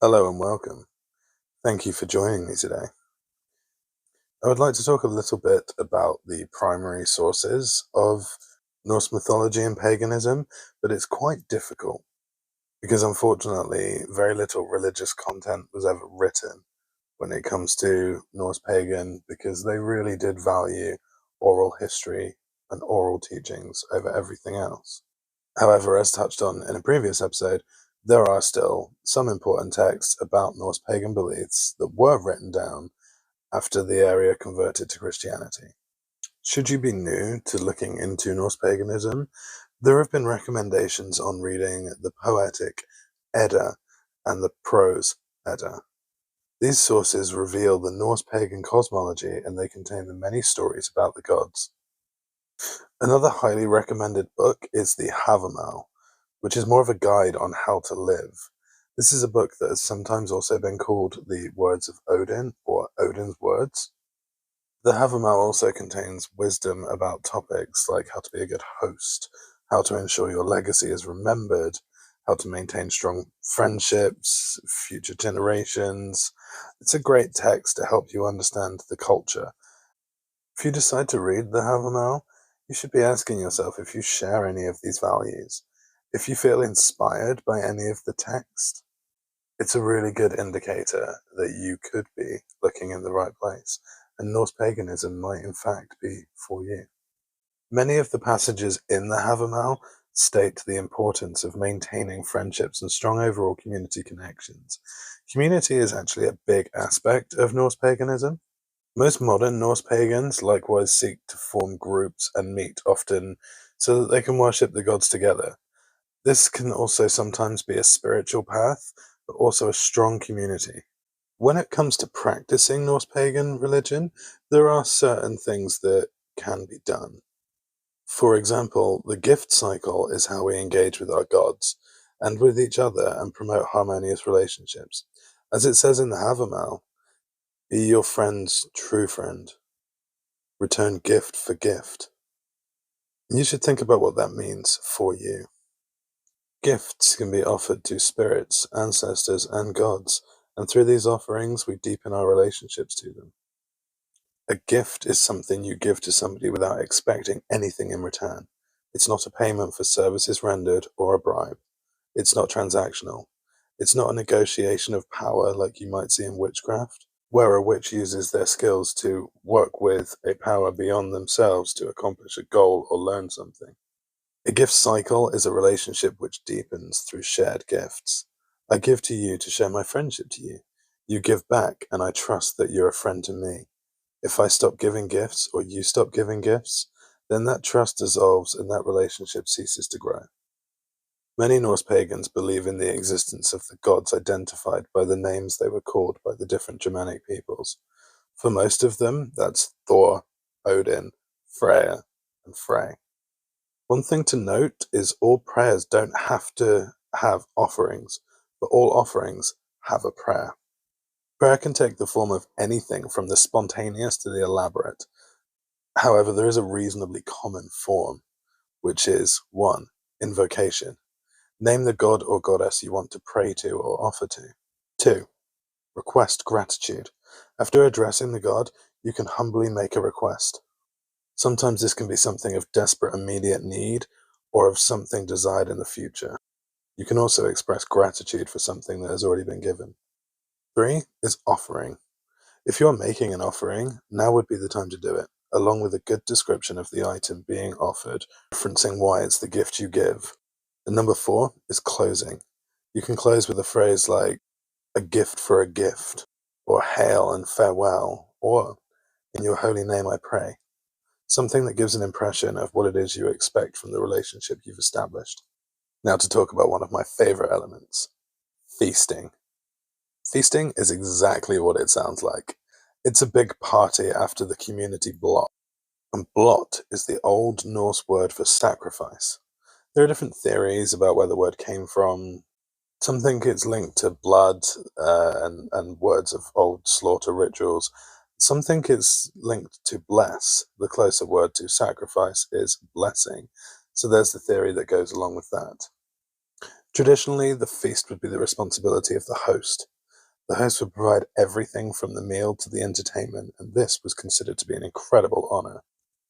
Hello and welcome. Thank you for joining me today. I would like to talk a little bit about the primary sources of Norse mythology and paganism, but it's quite difficult because unfortunately very little religious content was ever written when it comes to Norse pagan because they really did value oral history and oral teachings over everything else. However, as touched on in a previous episode, there are still some important texts about Norse pagan beliefs that were written down after the area converted to Christianity. Should you be new to looking into Norse paganism, there have been recommendations on reading the Poetic Edda and the Prose Edda. These sources reveal the Norse pagan cosmology and they contain the many stories about the gods. Another highly recommended book is the Havamal, which is more of a guide on how to live. This is a book that has sometimes also been called the Words of Odin or Odin's Words. The Havamal also contains wisdom about topics like how to be a good host, how to ensure your legacy is remembered, how to maintain strong friendships, future generations. It's a great text to help you understand the culture. If you decide to read the Havamal, you should be asking yourself if you share any of these values. If you feel inspired by any of the text, it's a really good indicator that you could be looking in the right place, and Norse paganism might in fact be for you. Many of the passages in the Havamal state the importance of maintaining friendships and strong overall community connections. Community is actually a big aspect of Norse paganism. Most modern Norse pagans likewise seek to form groups and meet often so that they can worship the gods together. This can also sometimes be a spiritual path, but also a strong community. When it comes to practicing Norse pagan religion, there are certain things that can be done. For example, the gift cycle is how we engage with our gods and with each other and promote harmonious relationships. As it says in the Havamal, be your friend's true friend. Return gift for gift. You should think about what that means for you. Gifts can be offered to spirits, ancestors, and gods, and through these offerings we deepen our relationships to them. A gift is something you give to somebody without expecting anything in return. It's not a payment for services rendered or a bribe. It's not transactional. It's not a negotiation of power like you might see in witchcraft, where a witch uses their skills to work with a power beyond themselves to accomplish a goal or learn something. A gift cycle is a relationship which deepens through shared gifts. I give to you to share my friendship to you. You give back, and I trust that you're a friend to me. If I stop giving gifts or you stop giving gifts, then that trust dissolves and that relationship ceases to grow. Many Norse pagans believe in the existence of the gods identified by the names they were called by the different Germanic peoples. For most of them, that's Thor, Odin, Freya, and Frey. One thing to note is all prayers don't have to have offerings, but all offerings have a prayer. Prayer can take the form of anything from the spontaneous to the elaborate. However, there is a reasonably common form, which is 1. Invocation. Name the god or goddess you want to pray to or offer to. 2. Request gratitude. After addressing the god, you can humbly make a request. Sometimes this can be something of desperate immediate need or of something desired in the future. You can also express gratitude for something that has already been given. 3 is offering. If you're making an offering, now would be the time to do it, along with a good description of the item being offered, referencing why it's the gift you give. And number 4 is closing. You can close with a phrase like, a gift for a gift, or hail and farewell, or in your holy name I pray. Something that gives an impression of what it is you expect from the relationship you've established. Now to talk about one of my favorite elements, feasting. Feasting is exactly what it sounds like. It's a big party after the community blot. And blot is the Old Norse word for sacrifice. There are different theories about where the word came from. Some think it's linked to blood and words of old slaughter rituals. Some think it's linked to bless. The closer word to sacrifice is blessing. So there's the theory that goes along with that. Traditionally, the feast would be the responsibility of the host. The host would provide everything from the meal to the entertainment, and this was considered to be an incredible honor.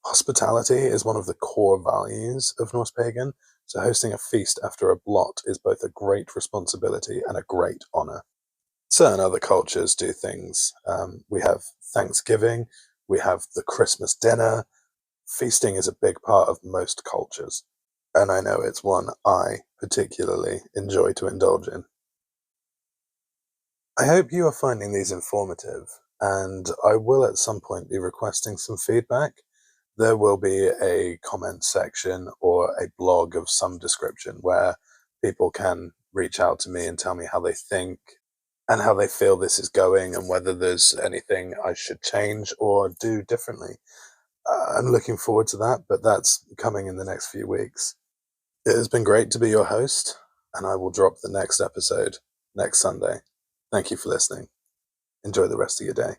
Hospitality is one of the core values of Norse pagan, so hosting a feast after a blot is both a great responsibility and a great honor. Certain other cultures do things. We have Thanksgiving, we have the Christmas dinner. Feasting is a big part of most cultures, and I know it's one I particularly enjoy to indulge in. I hope you are finding these informative, and I will at some point be requesting some feedback. There will be a comment section or a blog of some description where people can reach out to me and tell me how they think and how they feel this is going and whether there's anything I should change or do differently. I'm looking forward to that, but that's coming in the next few weeks. It has been great to be your host, and I will drop the next episode next Sunday. Thank you for listening. Enjoy the rest of your day.